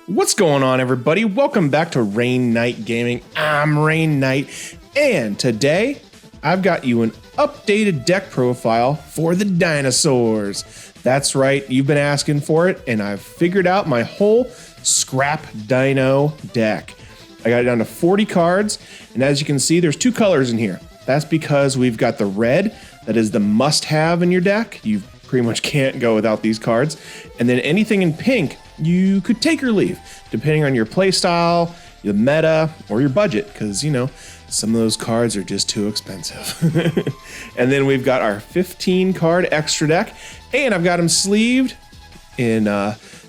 What's going on, everybody? Welcome back to Rainnite Gaming. I'm Rainnite, and today I've got you an updated deck profile for the dinosaurs. That's right, you've been asking for it, and I've figured out my whole scrap dino deck. I got it down to 40 cards, and as you can see, there's two colors in here. That's because we've got the red, that is the must-have in your deck. You pretty much can't go without these cards. And then anything in pink, you could take or leave, depending on your play style, the meta, or your budget, because, you know, some of those cards are just too expensive. And then we've got our 15 card extra deck, and I've got them sleeved in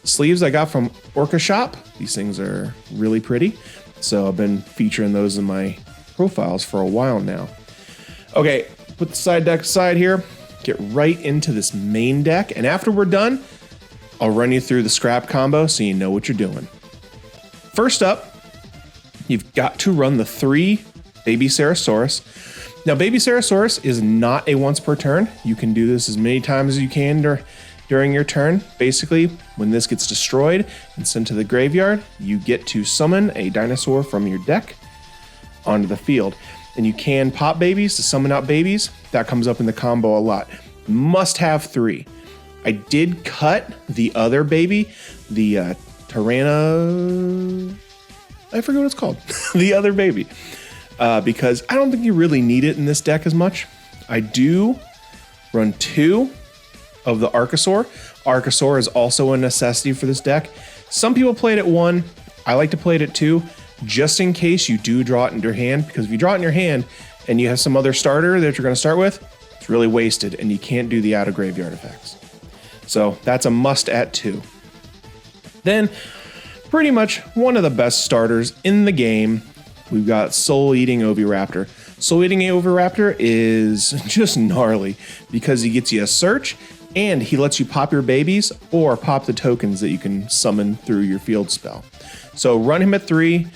sleeves I got from Orca Shop. These things are really pretty, so I've been featuring those in my profiles for a while now. Okay, put the side deck aside here, get right into this main deck, and after we're done, I'll run you through the scrap combo so you know what you're doing. First up, you've got to run the 3 Baby Ceratosaurus. Now, Baby Ceratosaurus is not a once per turn. You can do this as many times as you can during your turn. Basically, when this gets destroyed and sent to the graveyard, you get to summon a dinosaur from your deck onto the field. And you can pop babies to summon out babies. That comes up in the combo a lot. Must have 3. I did cut the other baby, the Tyranno... I forget what it's called. The other baby. Because I don't think you really need it in this deck as much. I do run 2 of the Archosaur. Archosaur is also a necessity for this deck. Some people play it at 1. I like to play it at 2, just in case you do draw it in your hand. Because if you draw it in your hand and you have some other starter that you're going to start with, it's really wasted and you can't do the out of graveyard effects. So that's a must at 2. Then, pretty much one of the best starters in the game, we've got Soul Eating Oviraptor. Soul Eating Oviraptor is just gnarly because he gets you a search and he lets you pop your babies or pop the tokens that you can summon through your field spell. So run him at 3.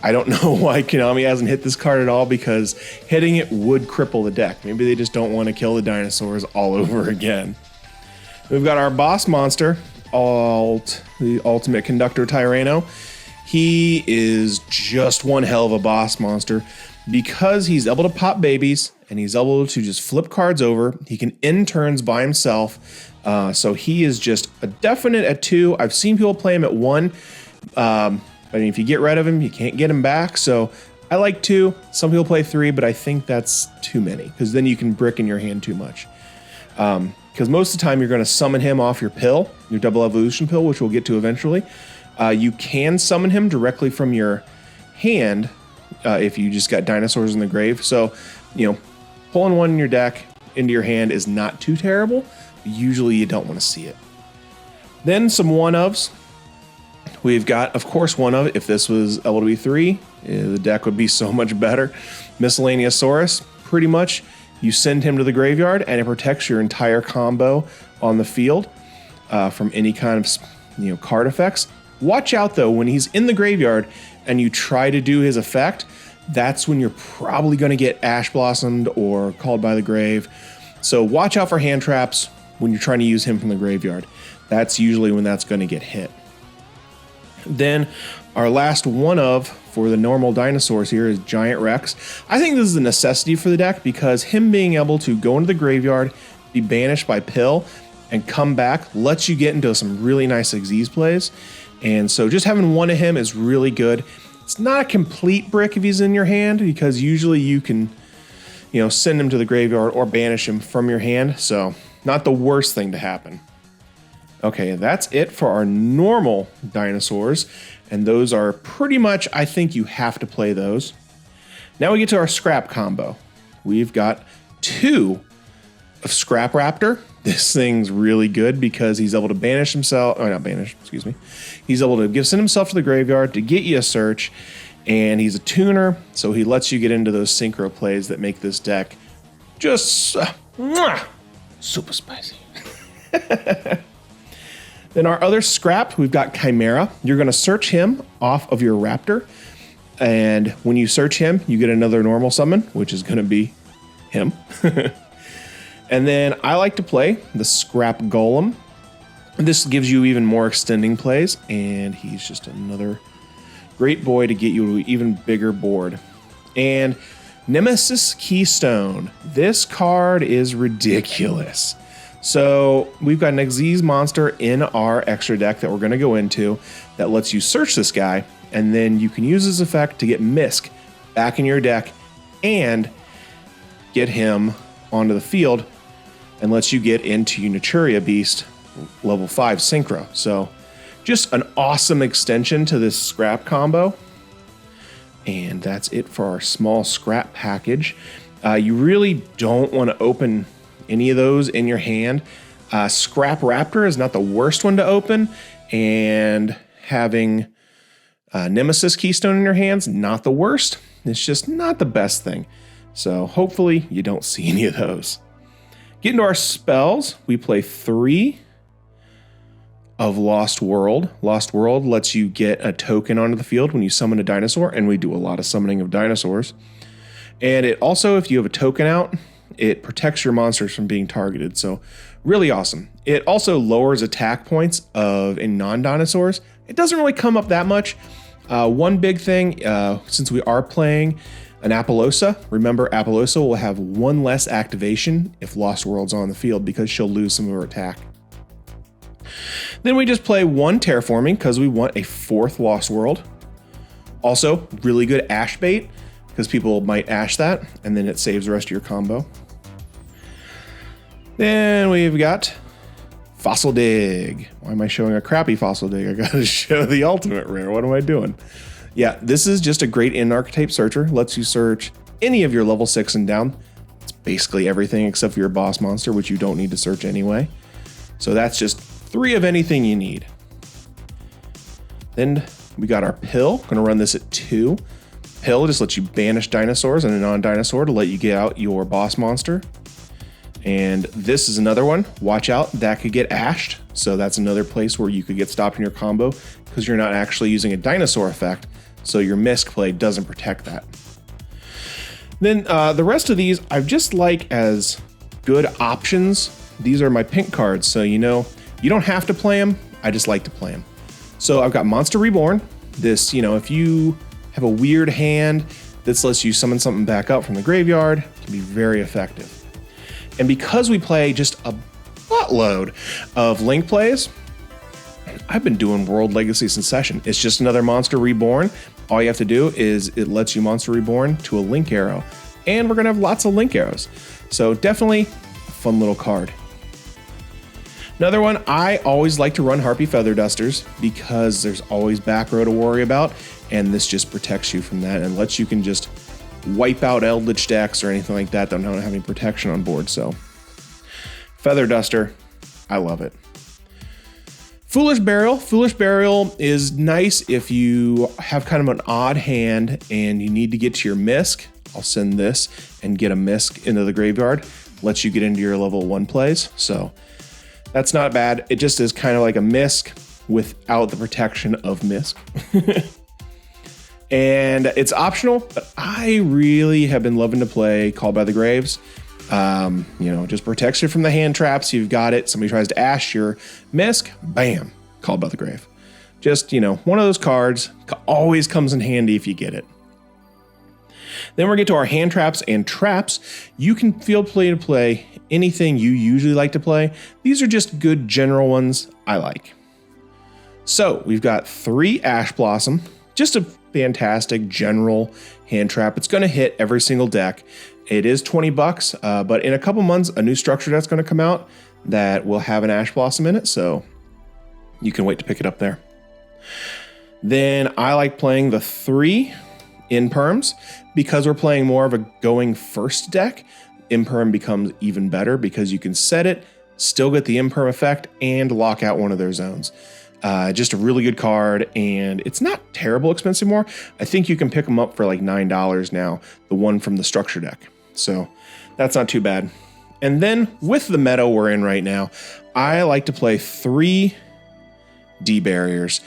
I don't know why Konami hasn't hit this card at all, because hitting it would cripple the deck. Maybe they just don't want to kill the dinosaurs all over again. We've got our boss monster, the Ultimate Conductor Tyranno. He is just one hell of a boss monster because he's able to pop babies and he's able to just flip cards over. He can end turns by himself. So he is just a definite at 2. I've seen people play him at 1. I mean, if you get rid of him, you can't get him back. So I like 2. Some people play 3, but I think that's too many because then you can brick in your hand too much. Because most of the time you're going to summon him off your pill, your double evolution pill, which we'll get to eventually. You can summon him directly from your hand if you just got dinosaurs in the grave. So, you know, pulling one in your deck into your hand is not too terrible. Usually you don't want to see it. Then some one-ofs. We've got, of course, one of, if this was able to be 3, the deck would be so much better. Miscellaneousaurus, pretty much. You send him to the graveyard, and it protects your entire combo on the field from any kind of card effects. Watch out, though, when he's in the graveyard and you try to do his effect, that's when you're probably going to get Ash Blossomed or Called by the Grave. So watch out for hand traps when you're trying to use him from the graveyard. That's usually when that's going to get hit. Then our last one of for the normal dinosaurs here is Giant Rex. I think this is a necessity for the deck because him being able to go into the graveyard, be banished by pill, and come back lets you get into some really nice Xyz plays. And so just having one of him is really good. It's not a complete brick if he's in your hand because usually you can, send him to the graveyard or banish him from your hand. So not the worst thing to happen. Okay, that's it for our normal dinosaurs. And those are pretty much, I think you have to play those. Now we get to our scrap combo. We've got 2 of Scrap Raptor. This thing's really good because he's able to banish himself, He's able to send himself to the graveyard to get you a search, and he's a tuner, so he lets you get into those synchro plays that make this deck just super spicy. Then our other scrap, we've got Chimera. You're going to search him off of your Raptor. And when you search him, you get another normal summon, which is going to be him. And then I like to play the Scrap Golem. This gives you even more extending plays, and he's just another great boy to get you an even bigger board. And Nemesis Keystone. This card is ridiculous. So we've got an Xyz monster in our extra deck that we're going to go into that lets you search this guy, and then you can use his effect to get Misk back in your deck and get him onto the field and lets you get into Unituria Beast level 5 Synchro. So just an awesome extension to this scrap combo. And that's it for our small scrap package. You really don't want to open any of those in your hand. Scrap Raptor is not the worst one to open, and having Nemesis Keystone in your hands, not the worst. It's just not the best thing. So hopefully you don't see any of those. Get into our spells. We play 3 of Lost World. Lost World lets you get a token onto the field when you summon a dinosaur, and we do a lot of summoning of dinosaurs. And it also, if you have a token out, it protects your monsters from being targeted. So really awesome. It also lowers attack points of in non-dinosaurs. It doesn't really come up that much. One big thing, since we are playing an Apollosa, remember Apollosa will have 1 less activation if Lost World's on the field because she'll lose some of her attack. Then we just play 1 Terraforming because we want a 4th Lost World. Also, really good Ash bait because people might Ash that, and then it saves the rest of your combo. Then we've got Fossil Dig. Why am I showing a crappy Fossil Dig? I gotta show the ultimate rare. What am I doing? Yeah, this is just a great in-archetype searcher. Lets you search any of your level 6 and down. It's basically everything except for your boss monster, which you don't need to search anyway. So that's just 3 of anything you need. Then we got our Pill. Gonna run this at 2. Pill just lets you banish dinosaurs and a non-dinosaur to let you get out your boss monster. And this is another one. Watch out, that could get ashed. So that's another place where you could get stopped in your combo because you're not actually using a dinosaur effect. So your Misk play doesn't protect that. Then the rest of these I just like as good options. These are my pink cards. So you know, you don't have to play them. I just like to play them. So I've got Monster Reborn. This, you know, if you have a weird hand, this lets you summon something back up from the graveyard, can be very effective. And because we play just a buttload of Link plays, I've been doing World Legacy Succession. It's just another Monster Reborn. All you have to do is it lets you Monster Reborn to a Link arrow. And we're gonna have lots of Link arrows. So definitely a fun little card. Another one, I always like to run Harpy Feather Dusters because there's always back row to worry about, and this just protects you from that and lets you can just wipe out Eldritch decks or anything like that that don't have any protection on board. So Feather Duster, I love it. Foolish Burial. Foolish Burial is nice if you have kind of an odd hand and you need to get to your Misk. I'll send this and get a Misk into the graveyard. Lets you get into your level 1 plays. So that's not bad. It just is kind of like a Misk without the protection of Misk. And it's optional, but I really have been loving to play Called by the Graves. You know, just protects you from the hand traps. You've got it. Somebody tries to ash your Misk, bam, Called by the Grave. Just, you know, one of those cards always comes in handy if you get it. Then we get to our hand traps and traps. You can feel free to play anything you usually like to play. These are just good general ones I like. So we've got 3 Ash Blossom, just a fantastic general hand trap. It's going to hit every single deck. It is $20, but in a couple months, a new structure that's going to come out that will have an Ash Blossom in it, so you can wait to pick it up there. Then I like playing the 3 Imperms because we're playing more of a going first deck. Imperm becomes even better because you can set it, still get the Imperm effect, and lock out one of their zones. Just a really good card, and it's not terrible expensive more. I think you can pick them up for like $9 now, the one from the structure deck. So that's not too bad. And then with the meta we're in right now, I like to play 3 D-Barriers.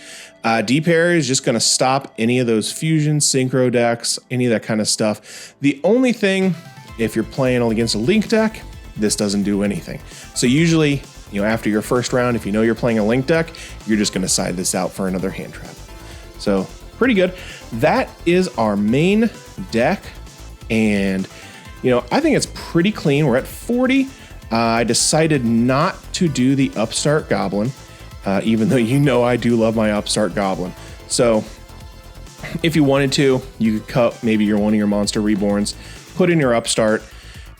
D-Barrier is just going to stop any of those fusion, synchro decks, any of that kind of stuff. The only thing, if you're playing against a Link deck, this doesn't do anything. So usually after your first round, if you know you're playing a link deck, you're just going to side this out for another hand trap. So pretty good. That is our main deck. And, I think it's pretty clean. We're at 40. I decided not to do the Upstart Goblin, even though I do love my Upstart Goblin. So if you wanted to, you could cut maybe one of your Monster Reborns, put in your Upstart,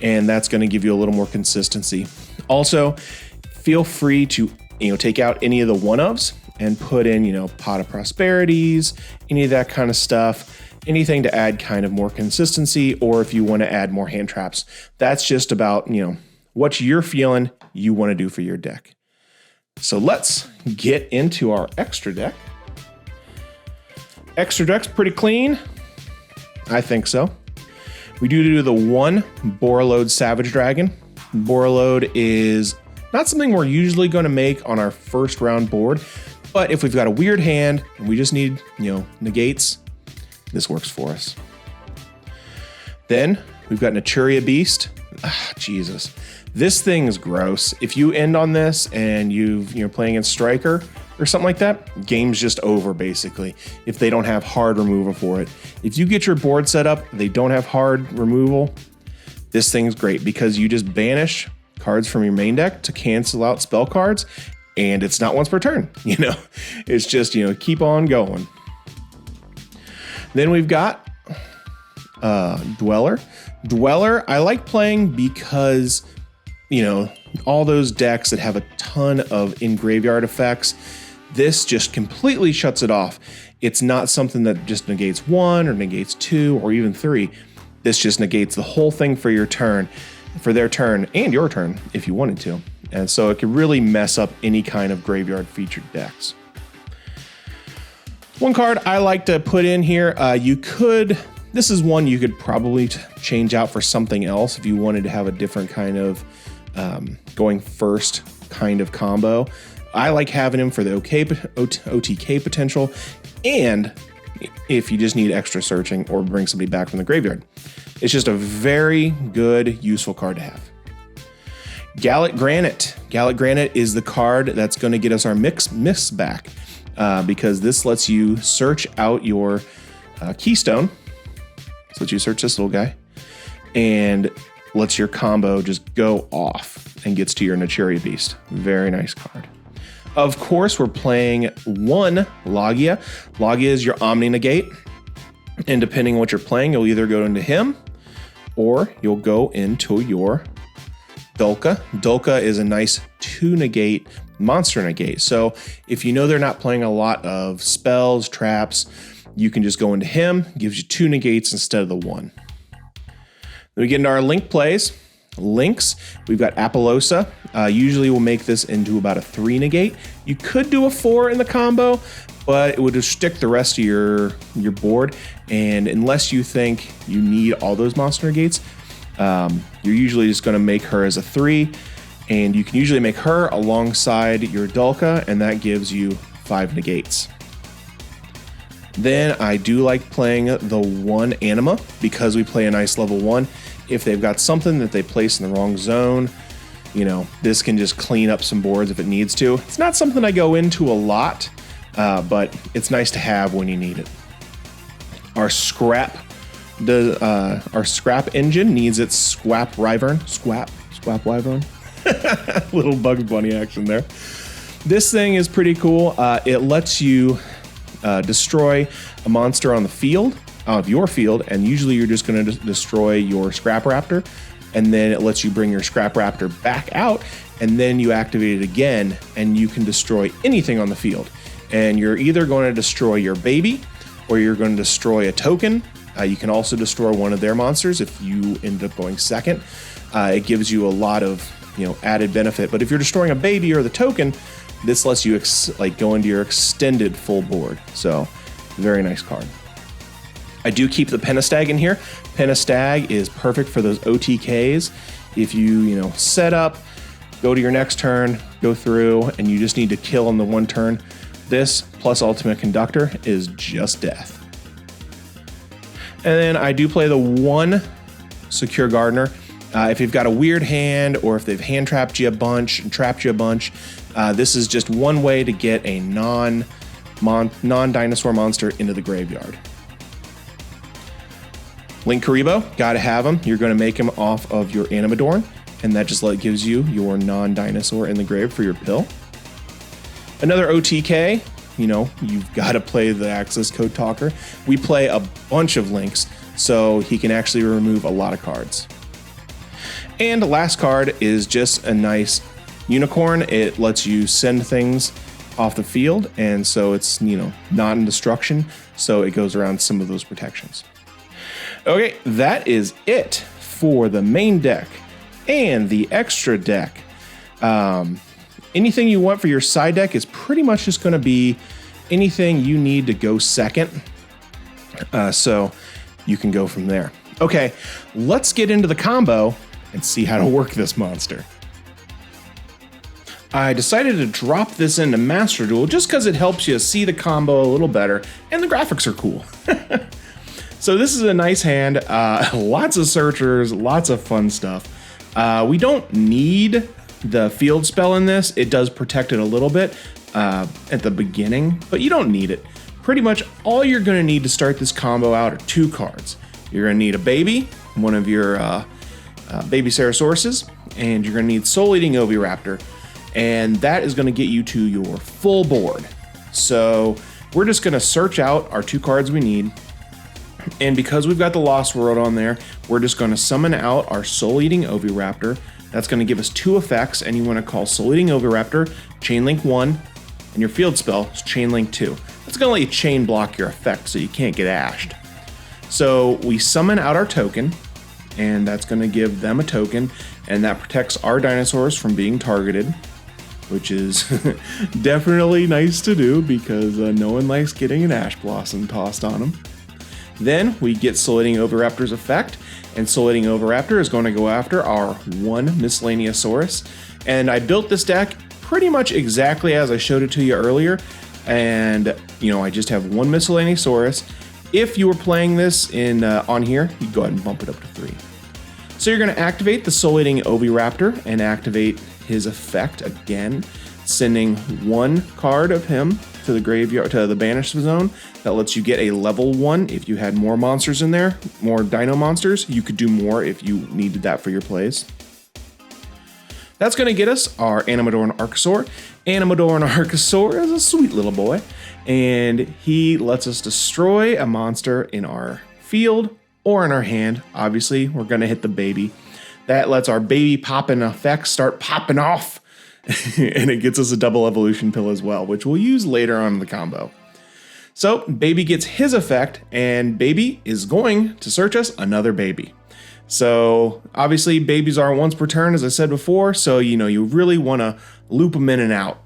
and that's going to give you a little more consistency. Also, feel free to take out any of the one-ofs and put in Pot of Prosperities, any of that kind of stuff. Anything to add kind of more consistency, or if you want to add more hand traps. That's just about, what you're feeling you want to do for your deck. So let's get into our extra deck. Extra deck's pretty clean. I think so. We do the one Borreload Savage Dragon. Borreload is not something we're usually going to make on our first round board, but if we've got a weird hand and we just need, negates, this works for us. Then we've got Naturia Beast. Jesus. This thing is gross. If you end on this and you're playing in Striker or something like that, game's just over basically, if they don't have hard removal for it. If you get your board set up, they don't have hard removal, this thing's great because you just banish cards from your main deck to cancel out spell cards, and it's not once per turn, It's just, keep on going. Then we've got Dweller. Dweller, I like playing because, all those decks that have a ton of in-graveyard effects, this just completely shuts it off. It's not something that just negates 1 or negates 2 or even 3. This just negates the whole thing for your turn, for their turn and your turn if you wanted to. And so it can really mess up any kind of graveyard featured decks. One card I like to put in here, this is one you could probably change out for something else if you wanted to have a different kind of going first kind of combo. I like having him for the OTK potential, and if you just need extra searching or bring somebody back from the graveyard. It's just a very good, useful card to have. Gallic Granite. Gallic Granite is the card that's going to get us our miss back. Because this lets you search out your keystone. So lets you search this little guy and lets your combo just go off and gets to your Naturia Beast. Very nice card. Of course, we're playing one Logia. Logia is your Omni Negate. And depending on what you're playing, you'll either go into him or you'll go into your Dulka. Dulka is a nice 2 negate monster negate. So if they're not playing a lot of spells, traps, you can just go into him, gives you 2 negates instead of the 1. Then we get into our link plays. Links, we've got Apollosa. Usually we'll make this into about a 3 negate. You could do a 4 in the combo, but it would just stick the rest of your board. And unless you think you need all those monster negates, you're usually just going to make her as a 3. And you can usually make her alongside your Dulka, and that gives you 5 negates. Then I do like playing the 1 Anima because we play a nice level 1. If they've got something that they place in the wrong zone, this can just clean up some boards if it needs to. It's not something I go into a lot, but it's nice to have when you need it. Our scrap engine needs its Squap Wyvern. Squap Wyvern. Little Bugs Bunny action there. This thing is pretty cool. It lets you destroy a monster on the field, out of your field, and usually you're just going to destroy your Scrap Raptor, and then it lets you bring your Scrap Raptor back out, and then you activate it again, and you can destroy anything on the field. And you're either going to destroy your baby, or you're going to destroy a token. You can also destroy one of their monsters if you end up going second. It gives you a lot of added benefit. But if you're destroying a baby or the token, this lets you go into your extended full board. So very nice card. I do keep the Pentastag in here. Pentastag is perfect for those OTKs. If you set up, go to your next turn, go through, and you just need to kill in the one turn, this plus Ultimate Conductor is just death. And then I do play the 1 Secure Gardener. If you've got a weird hand, or if they've hand trapped you a bunch and trapped you a bunch, this is just one way to get a non-dinosaur monster into the graveyard. Link Karibo, gotta have him. You're gonna make him off of your Animadorn, and that just gives you your non-dinosaur in the grave for your pill. Another OTK, you know, you've gotta play the access code talker. We play a bunch of links, so he can actually remove a lot of cards. And the last card is just a nice unicorn. It lets you send things off the field, and so it's, you know, not in destruction, so it goes around some of those protections. Okay, that is it for the main deck and the extra deck. Anything you want for your side deck is pretty much just going to be anything you need to go second, so you can go from there. Okay, let's get into the combo and see how to work this monster. I decided to drop this into Master Duel just because it helps you see the combo a little better, and the graphics are cool. So this is a nice hand, lots of searchers, lots of fun stuff. We don't need the field spell in this. It does protect it a little bit at the beginning, but you don't need it. Pretty much all you're gonna need to start this combo out are 2 cards. You're gonna need a baby, one of your baby Cerasauruses, and you're gonna need Soul Eating Oviraptor, and that is gonna get you to your full board. So we're just gonna search out our 2 cards we need. And because we've got the Lost World on there, we're just going to summon out our Soul Eating Oviraptor. That's going to give us 2 effects, and you want to call Soul Eating Oviraptor Chain Link 1, and your field spell is Chain Link 2. That's going to let you chain block your effect so you can't get ashed. So we summon out our token, and that's going to give them a token, and that protects our dinosaurs from being targeted, which is definitely nice to do because no one likes getting an Ash Blossom tossed on them. Then we get Soul Eating Oviraptor's effect, and Soul Eating Oviraptor is going to go after our 1 Miscellaneousaurus. And I built this deck pretty much exactly as I showed it to you earlier, and you know, I just have 1 Miscellaneousaurus. If you were playing this in on here, you go ahead and bump it up to 3. So you're going to activate the Soul Eating Oviraptor and activate his effect again, sending 1 card of him to the graveyard, to the banished zone. That lets you get a level 1. If you had more monsters in there, more dino monsters, you could do more if you needed that for your plays. That's going to get us our Animadorn Archosaur. Animadorn Archosaur is a sweet little boy, and he lets us destroy a monster in our field or in our hand. Obviously, we're going to hit the baby. That lets our baby popping effects start popping off. And it gets us a double evolution pill as well, which we'll use later on in the combo. So baby gets his effect, and baby is going to search us another baby. So obviously babies are once per turn, as I said before, so you know you really want to loop them in and out.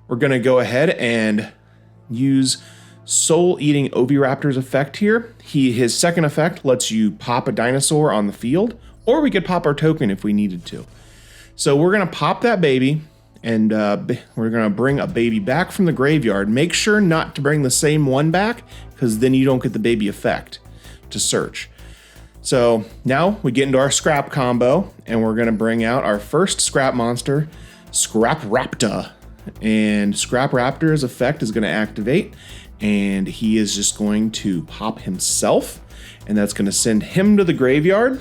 We're going to go ahead and use Soul Eating Oviraptor's effect here. His second effect lets you pop a dinosaur on the field, or we could pop our token if we needed to. So we're going to pop that baby, and we're going to bring a baby back from the graveyard. Make sure not to bring the same one back, because then you don't get the baby effect to search. So now we get into our scrap combo, and we're going to bring out our first scrap monster, Scrapraptor. And Scrapraptor's effect is going to activate, and he is just going to pop himself, and that's going to send him to the graveyard.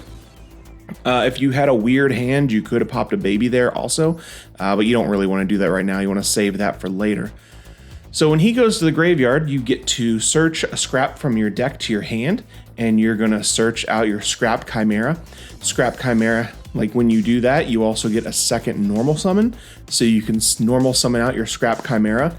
If you had a weird hand, you could have popped a baby there also, but you don't really want to do that right now. You want to save that for later. So when he goes to the graveyard, you get to search a scrap from your deck to your hand, and you're going to search out your Scrap Chimera. Scrap Chimera, like when you do that, you also get a second normal summon, so you can normal summon out your Scrap Chimera.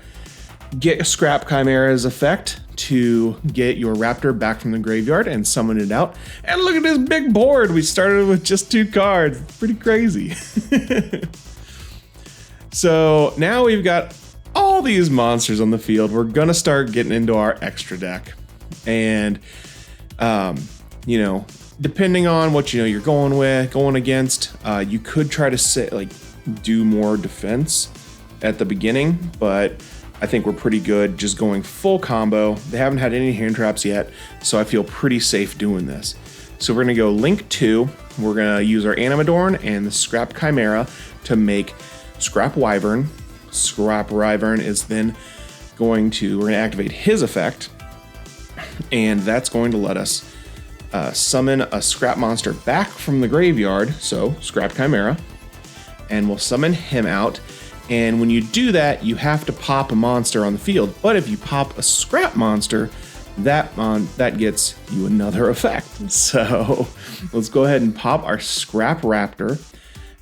Get a Scrap Chimera's effect to get your raptor back from the graveyard and summon it out. And look at this big board. We started with just 2 cards. Pretty crazy. So now we've got all these monsters on the field. We're gonna start getting into our extra deck. And you know, depending on what you're going against, you could try to do more defense at the beginning, but I think we're pretty good just going full combo. They haven't had any hand traps yet, so I feel pretty safe doing this. So we're gonna go Link 2. We're gonna use our Animadorn and the Scrap Chimera to make Scrap Wyvern. Scrap Wyvern is then we're gonna activate his effect, and that's going to let us summon a Scrap monster back from the graveyard, so Scrap Chimera, and we'll summon him out. And when you do that, you have to pop a monster on the field. But if you pop a Scrap monster, that gets you another effect. So let's go ahead and pop our Scrap Raptor,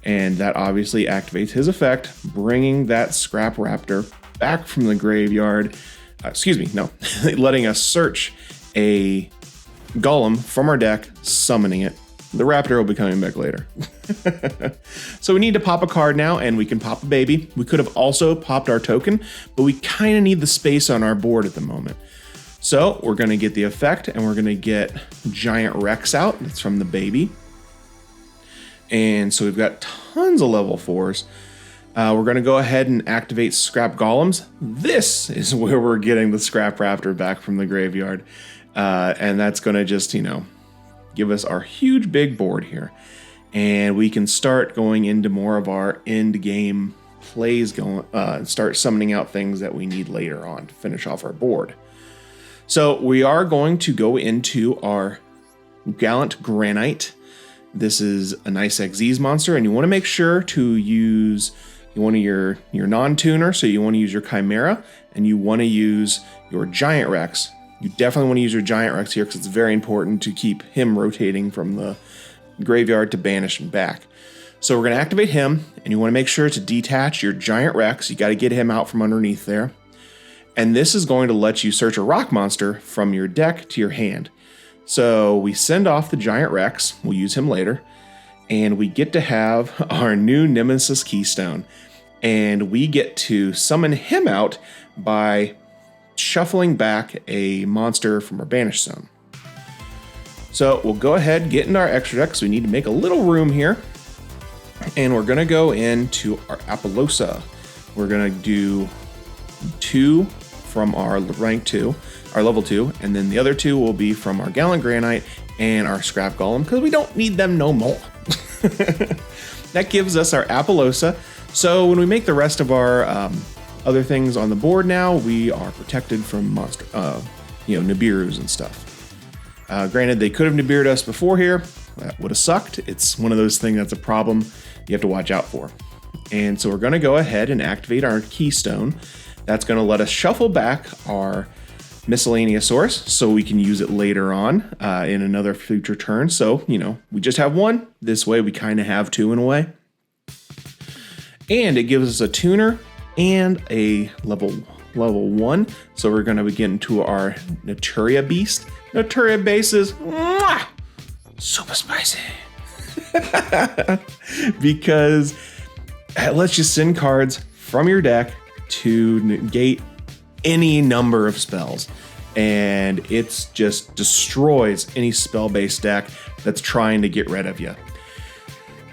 and that obviously activates his effect, bringing that Scrap Raptor back from the graveyard. Letting us search a Golem from our deck, summoning it. The Raptor will be coming back later. So we need to pop a card now, and we can pop a baby. We could have also popped our token, but we kind of need the space on our board at the moment. So we're going to get the effect, and we're going to get Giant Rex out. That's from the baby. And so we've got tons of level 4s. We're going to go ahead and activate Scrap Golems. This is where we're getting the Scrap Raptor back from the graveyard. And that's going to just, give us our huge big board here. And we can start going into more of our end game plays, start summoning out things that we need later on to finish off our board. So we are going to go into our Gallant Granite. This is a nice Xyz monster, and you want to make sure to use your non-tuner, so you want to use your Chimera, and you want to use your Giant Rex. You definitely want to use your Giant Rex here because it's very important to keep him rotating from the graveyard to banish and back. So we're going to activate him, and you want to make sure to detach your Giant Rex. You got to get him out from underneath there. And this is going to let you search a rock monster from your deck to your hand. So we send off the Giant Rex. We'll use him later. And we get to have our new Nemesis Keystone. And we get to summon him out by shuffling back a monster from our banish zone. So we'll go ahead and get in our extra deck. So we need to make a little room here. And we're going to go into our Apollousa. We're going to do 2 from our rank 2, our level 2, and then the other 2 will be from our Gallant Granite and our Scrap Golem, because we don't need them no more. That gives us our Apollousa. So when we make the rest of our other things on the board now, we are protected from monster, Nibirus and stuff. Granted, they could have Nibiru'd us before here. That would have sucked. It's one of those things that's a problem you have to watch out for. And so we're going to go ahead and activate our Keystone. That's going to let us shuffle back our Miscellaneous Source so we can use it later on in another future turn. So, we just have 1. This way we kind of have 2 in a way. And it gives us a tuner and a level 1. So we're going to begin to our Naturia Beast. Naturia Base is super spicy. Because it lets you send cards from your deck to negate any number of spells, and it's just destroys any spell-based deck that's trying to get rid of you.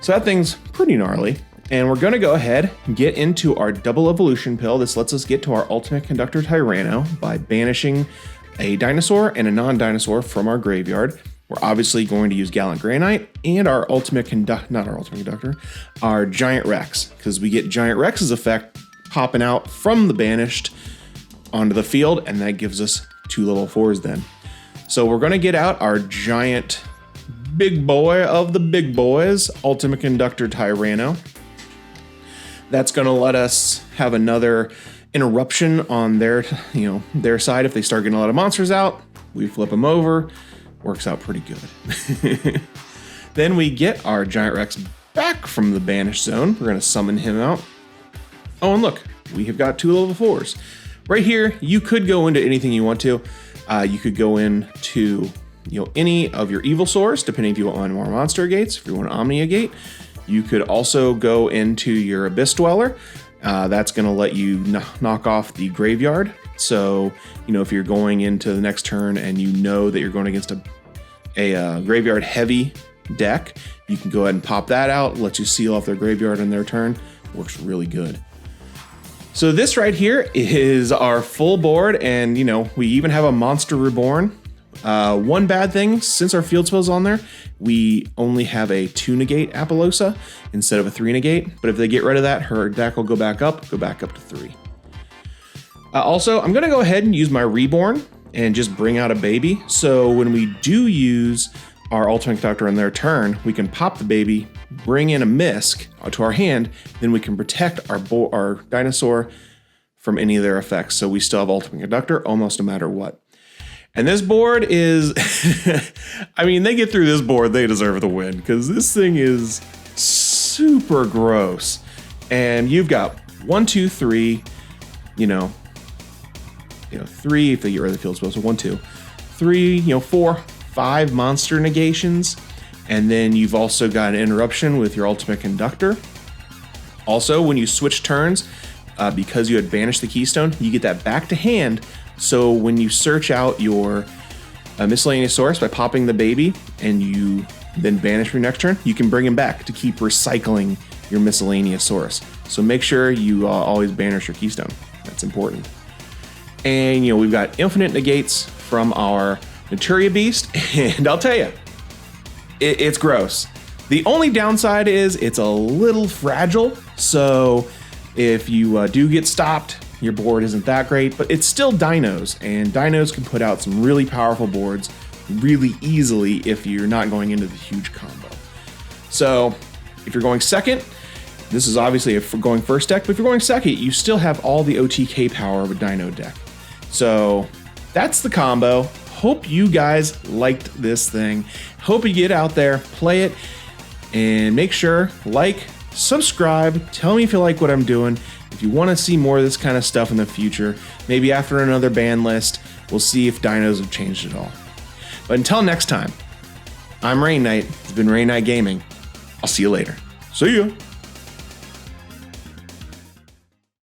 So that thing's pretty gnarly, and we're going to go ahead and get into our double evolution pill. This lets us get to our ultimate conductor Tyranno by banishing a dinosaur and a non-dinosaur from our graveyard. We're obviously going to use Gallant Granite and our our Giant Rex, because we get Giant Rex's effect popping out from the banished onto the field, and that gives us 2 level 4s then. So we're going to get out our giant big boy of the big boys, Ultimate Conductor Tyranno. That's going to let us have another interruption on their side. If they start getting a lot of monsters out, we flip them over. Works out pretty good. Then we get our Giant Rex back from the banished zone. We're going to summon him out. Oh, and look, we have got 2 level 4s. Right here, you could go into anything you want to. You could go into any of your evil swords, depending if you want more monster gates, if you want Omnia Gate. You could also go into your Abyss Dweller. That's going to let you knock off the graveyard. So, if you're going into the next turn and you know that you're going against a graveyard heavy deck, you can go ahead and pop that out, let you seal off their graveyard on their turn. Works really good. So this right here is our full board, and we even have a Monster Reborn. One bad thing, since our field spell's on there, we only have a 2 negate Apollousa instead of a 3 negate. But if they get rid of that, her deck will go back up to 3. Also, I'm gonna go ahead and use my Reborn and just bring out a baby. So when we do use our Ultimate Conductor on their turn, we can pop the baby, bring in a Misk to our hand, then we can protect our Dinosaur from any of their effects. So we still have Ultimate Conductor almost no matter what. And this board is, I mean, they get through this board, they deserve to win because this thing is super gross. And you've got 1, 2, 3, 3 if they get rid of the field spell. So 1, 2, 3, 4, 5 monster negations. And then you've also got an interruption with your Ultimate Conductor. Also, when you switch turns, because you had banished the Keystone, you get that back to hand. So when you search out your miscellaneous source by popping the baby and you then banish your next turn, you can bring him back to keep recycling your miscellaneous source. So make sure you always banish your Keystone. That's important. And we've got infinite negates from our Naturia Beast, and I'll tell you, it's gross. The only downside is it's a little fragile. So if you do get stopped, your board isn't that great, but it's still Dinos, and Dinos can put out some really powerful boards really easily if you're not going into the huge combo. So if you're going second, this is obviously a going first deck, but if you're going second, you still have all the OTK power of a Dino deck. So that's the combo. Hope you guys liked this thing. Hope you get out there, play it, and make sure, like, subscribe, tell me if you like what I'm doing. If you want to see more of this kind of stuff in the future, maybe after another ban list, we'll see if Dinos have changed at all. But until next time, I'm Rainnite. It's been Rainnite Gaming. I'll see you later. See ya.